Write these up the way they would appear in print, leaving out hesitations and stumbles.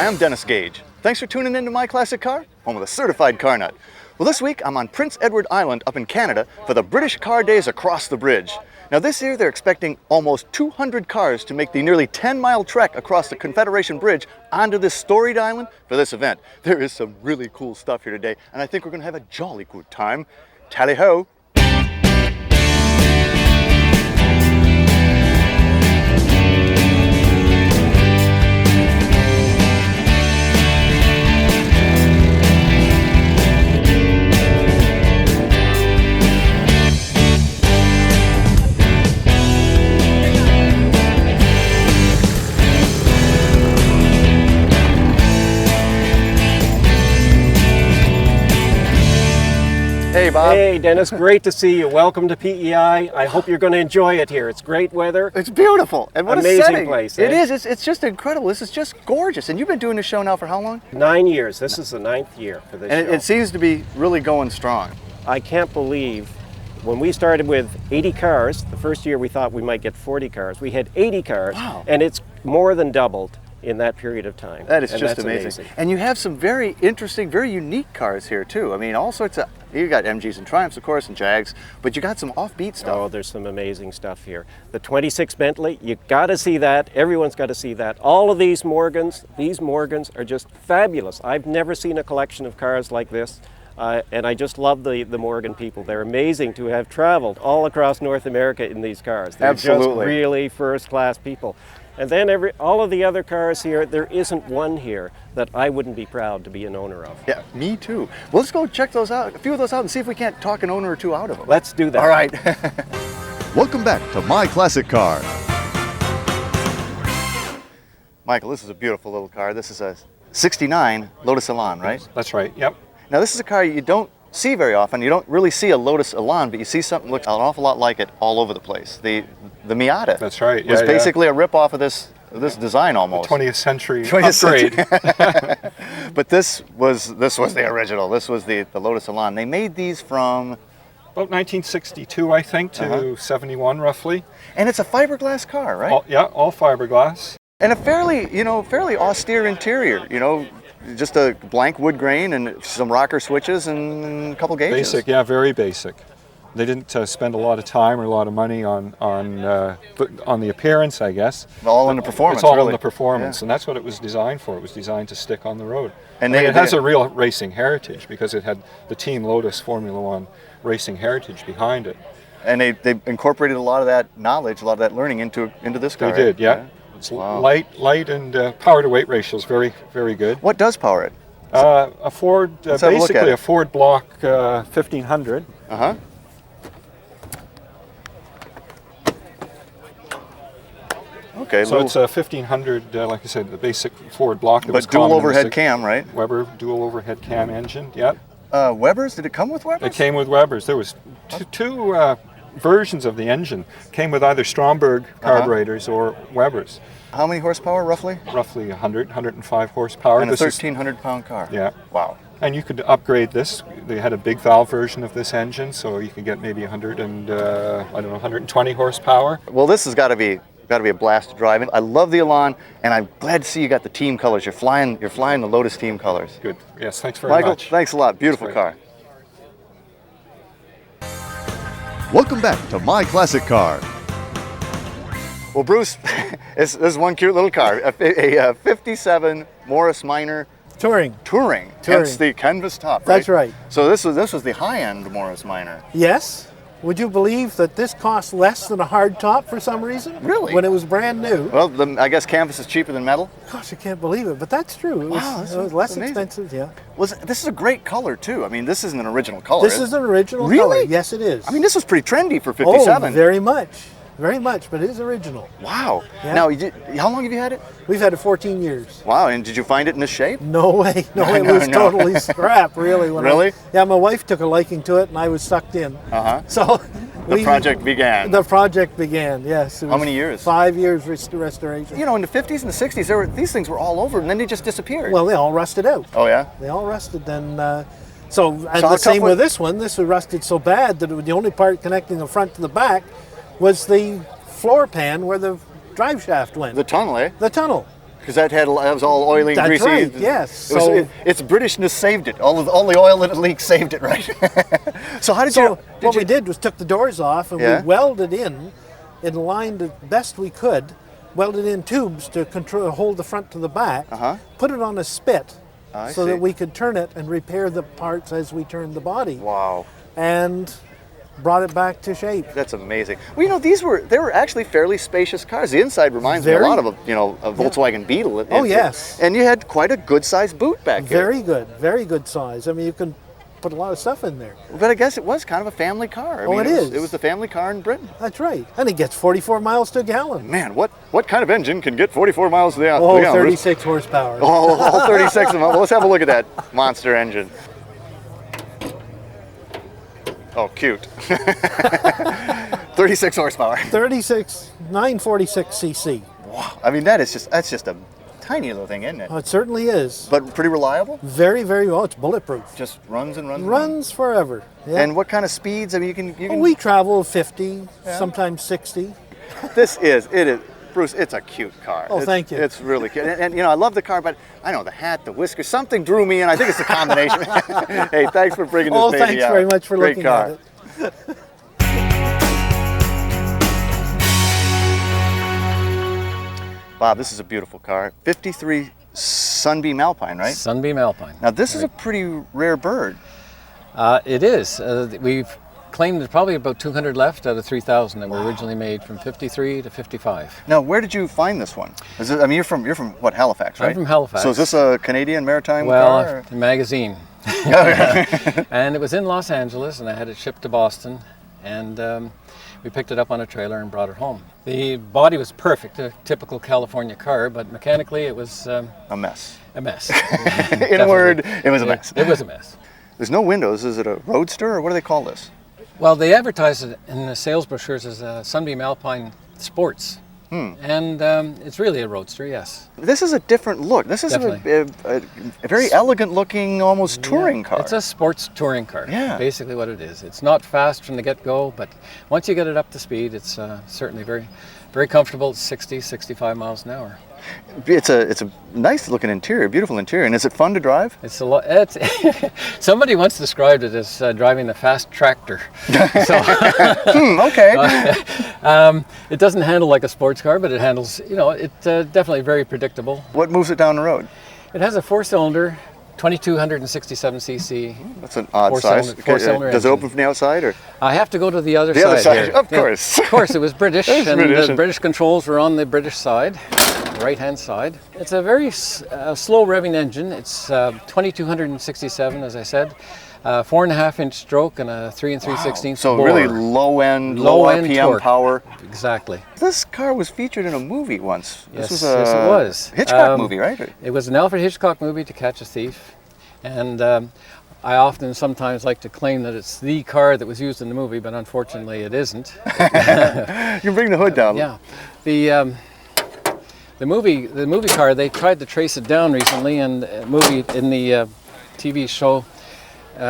Hi, I'm Dennis Gage. Thanks for tuning in to My Classic Car, home of the certified car nut. Well, this week I'm on Prince Edward Island up in Canada for the British Car Days Across the Bridge. Now this year they're expecting almost 200 cars to make the nearly 10-mile trek across the Confederation Bridge onto this storied island for this event. There is some really cool stuff here today, and I think we're going to have a jolly good time. Tally-ho! Hey, Bob. Hey, Dennis, great to see you. Welcome to PEI. I hope you're going to enjoy it here. It's great weather. It's beautiful. And what amazing a setting. Place. It is. It's just incredible. This is just gorgeous. And you've been doing this show now for how long? 9 years. This is the 9th year for this and show. It seems to be really going strong. I can't believe when we started with 80 cars, the first year we thought we might get 40 cars. We had 80 cars, wow. And it's more than doubled in that period of time. That is and just that's amazing. And you have some very interesting, very unique cars here too. I mean, all sorts of, you got MGs and Triumphs, of course, and Jags, but you got some offbeat stuff. Oh, there's some amazing stuff here. The 26 Bentley, you got to see that. Everyone's got to see that. All of these Morgans are just fabulous. I've never seen a collection of cars like this. And I just love the Morgan people. They're amazing to have traveled all across North America in these cars. They're Absolutely. Just really first-class people. And then all of the other cars here, there isn't one here that I wouldn't be proud to be an owner of. Yeah, me too. Well, let's go check those out, a few of those out, and see if we can't talk an owner or two out of them. Let's do that. All right. Welcome back to My Classic Car. Michael, this is a beautiful little car. This is a 69 Lotus Elan, right? That's right, yep. Now this is a car you don't see very often. You don't really see a Lotus Elan, but you see something that looks an awful lot like it all over the place. The Miata. That's right, was yeah, basically a rip-off of this design almost. The 20th century upgrade. But this was the original. This was the Lotus Elan. They made these from About 1962, I think, to 71 roughly. And it's a fiberglass car, right? All fiberglass. And a fairly austere interior, just a blank wood grain and some rocker switches and a couple gauges. Basic, yeah, very basic. They didn't spend a lot of time or a lot of money on the appearance, I guess. All in the performance. It's all really. in the performance, yeah. And that's what it was designed for. It was designed to stick on the road. And it has a real racing heritage because it had the Team Lotus Formula One racing heritage behind it. And they incorporated a lot of that knowledge, a lot of that learning into this car. They did, yeah. It's light and power to weight ratio is very, very good. What does power it? A Ford, basically a Ford Block 1500. Uh-huh. Okay. So it's a 1500, like I said, the basic Ford block. But dual overhead cam, right? Weber dual overhead cam engine, yep. Weber's? Did it come with Weber's? It came with Weber's. There was two versions of the engine. Came with either Stromberg carburetors or Weber's. How many horsepower, roughly? Roughly 105 horsepower. And a 1,300-pound car. Yeah. Wow. And you could upgrade this. They had a big valve version of this engine, so you could get maybe 120 horsepower. Well, this has got to be a blast to drive in. I love the Elan, and I'm glad to see you got the team colors. You're flying the Lotus team colors. Good. Yes, thanks very Michael, much. Thanks a lot. Beautiful car. Welcome back to My Classic Car. Well, Bruce, this is one cute little car, a 57 Morris Minor Touring. Hence the canvas top, right? That's right. So this was the high-end Morris Minor. Yes. Would you believe that this cost less than a hard top for some reason? Really? When it was brand new. Well, I guess canvas is cheaper than metal. Gosh, I can't believe it, but that's true. It was less expensive, yeah. This is a great color, too. I mean, this isn't an original color. This is an original color. Really? Yes, it is. I mean, this was pretty trendy for 57. Oh, very much. Very much, but it is original. Wow. Yeah. Now, how long have you had it? We've had it 14 years. Wow, and did you find it in this shape? No way. No, it was totally scrap, really. Really? My wife took a liking to it, and I was sucked in. Uh-huh. So the project began. The project began, yes. How many years? 5 years restoration. In the 50s and the 60s, these things were all over, and then they just disappeared. Well, they all rusted out. Oh, yeah? They all rusted, then... the same with this one. This was rusted so bad that the only part connecting the front to the back was the floor pan where the drive shaft went. The tunnel, eh? The tunnel. Because that was all oily and That's greasy. right, yes. Its Britishness saved it. All the oil that it leaked saved it, right? So how did you? What we did was took the doors off and Yeah. we welded in line the best we could, welded in tubes to hold the front to the back, put it on a spit so that we could turn it and repair the parts as we turned the body. Wow. And brought it back to shape. That's amazing. Well, they were actually fairly spacious cars. The inside reminds me a lot of a Volkswagen Beetle. Oh, yes. And you had quite a good-sized boot back here. Very good size. I mean, you can put a lot of stuff in there. But I guess it was kind of a family car. I mean, it is. It was the family car in Britain. That's right. And it gets 44 miles to a gallon. Man, what kind of engine can get 44 miles to the Oh, gallon? 36 horsepower. Oh, all 36 of them. Well, let's have a look at that monster engine. Oh, cute. 36 horsepower. 946 cc. Wow. I mean, that's just a tiny little thing, isn't it? Oh, it certainly is. But pretty reliable? Very, very well. It's bulletproof. Just runs and runs and Runs forever. Yeah. And what kind of speeds? I mean, you can. We travel 50, sometimes 60. It is. Bruce, it's a cute car. Oh, thank you. It's really cute. And I love the car, but I know the hat, the whiskers, something drew me in. I think it's a combination. Hey, thanks for bringing this baby out. Thanks very much for Great looking car. at it. Bob, this is a beautiful car. 53 Sunbeam Alpine, right? Sunbeam Alpine. Now, this is a pretty rare bird. It is. We've claimed there's probably about 200 left out of 3,000 that were originally made from 53 to 55. Now, where did you find this one? You're from what, Halifax, right? I'm from Halifax. So is this a Canadian maritime car? Well, a magazine. And it was in Los Angeles, and I had it shipped to Boston, and we picked it up on a trailer and brought it home. The body was perfect, a typical California car, but mechanically it was a mess. a mess. In a word, it was a mess. It was a mess. There's no windows. Is it a roadster, or what do they call this? Well, they advertised it in the sales brochures as a Sunbeam Alpine Sports. And it's really a roadster, yes. This is a different look. This is a very elegant looking, almost touring car. It's a sports touring car, Yeah. basically what it is. It's not fast from the get-go, but once you get it up to speed, it's certainly very, very comfortable at 60, 65 miles an hour. It's a nice looking interior, beautiful interior. And is it fun to drive? It's a lot. Somebody once described it as driving a fast tractor. So, Okay. it doesn't handle like a sports car, but it handles. It's definitely very predictable. What moves it down the road? It has a four-cylinder, 2,267 cc. That's an odd size. Four-cylinder Does it engine. open from the outside, or? I have to go to the other The side. other side, here. of Yeah. course. Of course, it was British, It's and British. the British controls were on the British side, the right-hand side. It's a very slow revving engine. It's 2,267, as I said, 4.5-inch stroke and a 3 3/16 So bore. really low RPM torque. power. Exactly. This car was featured in a movie once. Yes, This was yes, it was. Hitchcock movie, right? It was an Alfred Hitchcock movie, To Catch a Thief, and I often sometimes like to claim that it's the car that was used in the movie, but unfortunately it isn't. You can bring the hood down. Yeah, the movie car, they tried to trace it down recently, and in the TV show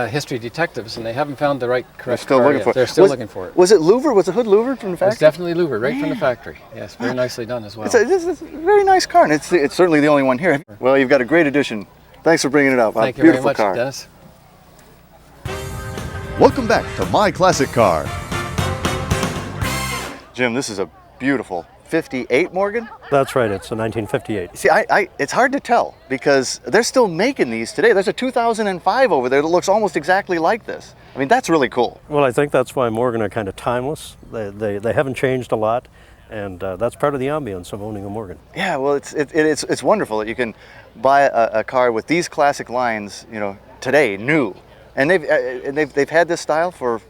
History Detectives, and they haven't found the correct Still car looking yet. for it. They're still looking for it. Was it louvered? Was the hood louvered from the It's factory? definitely louvered, right from the factory. Yes, very nicely done as well. It's a very nice car, and it's certainly the only one here. Well, you've got a great addition. Thanks for bringing it up. Thank you Beautiful very much, car. Dennis. Welcome back to My Classic Car. Jim, this is a beautiful 58 Morgan. That's right, it's a 1958. See, it's hard to tell because they're still making these today. There's a 2005 over there that looks almost exactly like this. I mean, that's really cool. Well, I think that's why Morgan are kind of timeless. They haven't changed a lot, and that's part of the ambience of owning a Morgan. Yeah, well, it's wonderful that you can buy a car with these classic lines, today, new, and they've had this style for,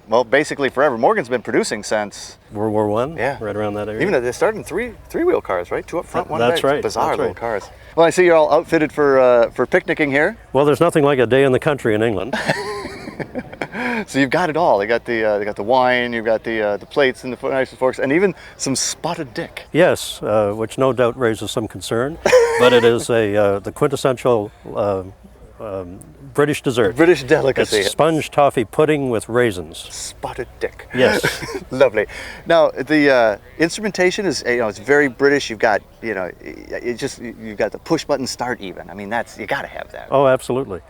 well, basically forever. Morgan's been producing since World War I, Yeah. right around that area. even they started in three-wheel cars, right? Two up front, one That's back. right, Bizarre that's little right. cars. Well, I see you're all outfitted for picnicking here. Well, there's nothing like a day in the country in England. So you've got it all. They got the wine, you've got the plates and the knives and forks, and even some spotted dick. Yes, which no doubt raises some concern, but it is the quintessential British dessert. British delicacy. It's sponge toffee pudding with raisins. Spotted dick. Yes. Lovely. Now the instrumentation is, it's very British. You've got, you've got the push button start even. I mean, you got to have that. Oh, absolutely.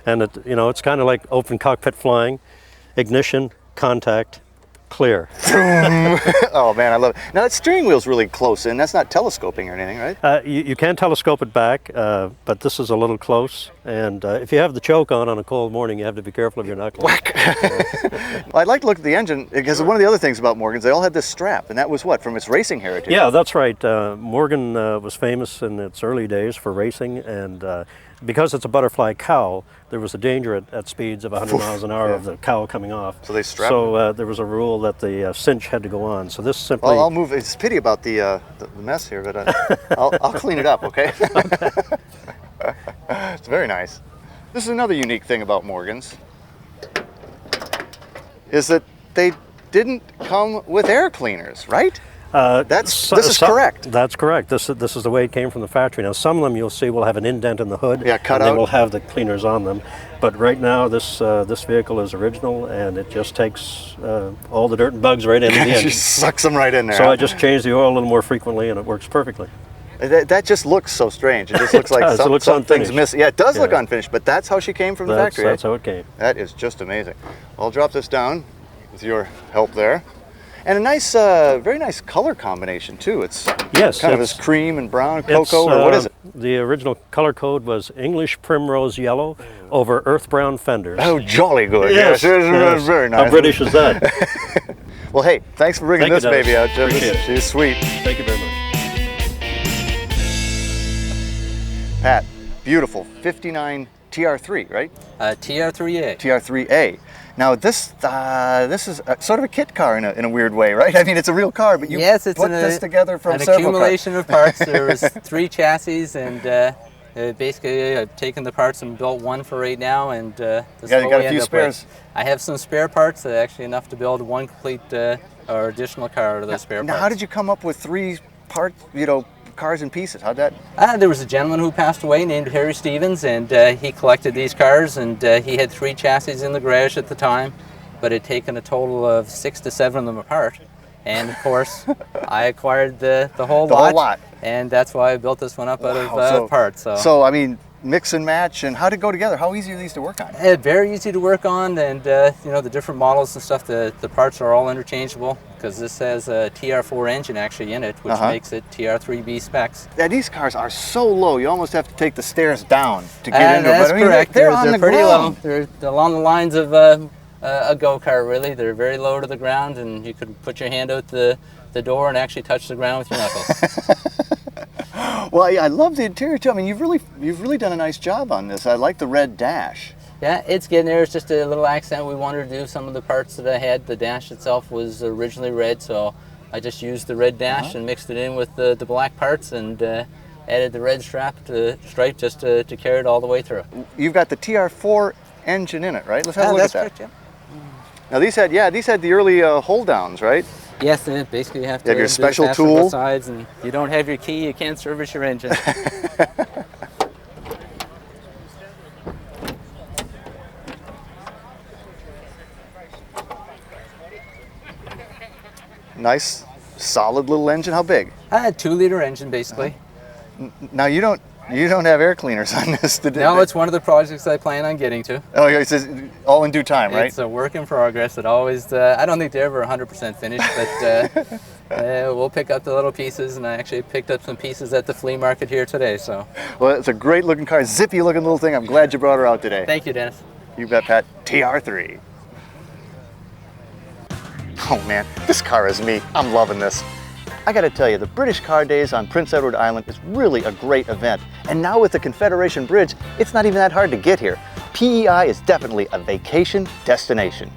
And it's kind of like open cockpit flying, ignition, contact, clear. Oh man, I love it. Now that steering wheel's really close in. That's not telescoping or anything, right? You can telescope it back, but this is a little close. And if you have the choke on a cold morning, you have to be careful of your knuckles. Whack! Well, I'd like to look at the engine because one of the other things about Morgan's, they all had this strap, and that was what, from its racing heritage? Yeah, that's right. Morgan was famous in its early days for racing, and because it's a butterfly cowl, there was a danger at speeds of 100 miles an hour of the cowl coming off. So they strapped So there was a rule that the cinch had to go on. So this simply... Well, I'll move. It's a pity about the mess here, but I'll clean it up, okay? It's very nice. This is another unique thing about Morgan's, is that they didn't come with air cleaners, right? This is correct. That's correct. This is the way it came from the factory. Now, some of them you'll see will have an indent in the hood. Yeah, cut and out. they will have the cleaners on them. But right now, this vehicle is original, and it just takes all the dirt and bugs right into the She engine. sucks them right in there. So I just change the oil a little more frequently, and it works perfectly. That just looks so strange. It just looks like does. It looks something's unfinished. missing. Yeah, it does look Yeah. unfinished, but that's how she came from the factory. That's how it came. That is just amazing. I'll drop this down with your help there. And a nice, very nice color combination too. It's Yes, kind of this cream and brown cocoa, or what is it? The original color code was English primrose yellow over earth brown fenders. Oh, jolly good. Yes, Yes, very nice. How British is that? Well, hey, thanks for bringing Thank this you, Dennis. baby out, Jim. Appreciate it. She's sweet. Thank you very much. Pat, beautiful 59 TR3, right? TR3A. TR3A. Now this is sort of a kit car in a weird way, right? I mean, it's a real car, but you Yes, it's put this together from an several accumulation of parts. There was 3 chassis, and basically I've taken the parts and built one for right now, and this is You got what a we few end up spares. with. I have some spare parts, actually enough to build one complete or additional car out of those spare Now, parts. how did you come up with 3 parts, cars and pieces? How'd that? There was a gentleman who passed away named Harry Stevens, and he collected these cars, and he had 3 chassis in the garage at the time, but had taken a total of 6 to 7 of them apart. And of course, I acquired the whole lot, and that's why I built this one up out of parts. So I mean, mix and match, and how did it go together? How easy are these to work on? Very easy to work on, and the different models and stuff, the parts are all interchangeable, because this has a TR4 engine actually in it, which makes it TR3B specs. Yeah, these cars are so low, you almost have to take the stairs down to get into them. That's But I mean, correct. They're on the pretty ground. low. They're along the lines of a go-kart, really. They're very low to the ground, and you could put your hand out the door and actually touch the ground with your knuckles. Well, yeah, I love the interior too. I mean, you've really done a nice job on this. I like the red dash. Yeah, it's getting there. It's just a little accent. We wanted to do some of the parts that I had. The dash itself was originally red, so I just used the red dash and mixed it in with the black parts, and added the red stripe just to carry it all the way through. You've got the TR4 engine in it, right? Let's have a look at that. Correct, yeah. Now these had the early hold downs, right? Yes, and basically you have to have your do special fasten tool. both sides, and if you don't have your key, you can't service your engine. Nice, solid little engine. How big? A 2-liter engine, basically. Now you don't have air cleaners on this, did No, it's one of the projects I plan on getting to. Oh, yeah, it says all in due time, right? It's a work in progress. It always, I don't think they're ever 100% finished, but we'll pick up the little pieces, and I actually picked up some pieces at the flea market here today. So. Well, it's a great looking car, zippy looking little thing. I'm glad you brought her out today. Thank you, Dennis. You bet, Pat. TR3. Oh man, this car is me. I'm loving this. I gotta tell you, the British Car Days on Prince Edward Island is really a great event. And now with the Confederation Bridge, it's not even that hard to get here. PEI is definitely a vacation destination.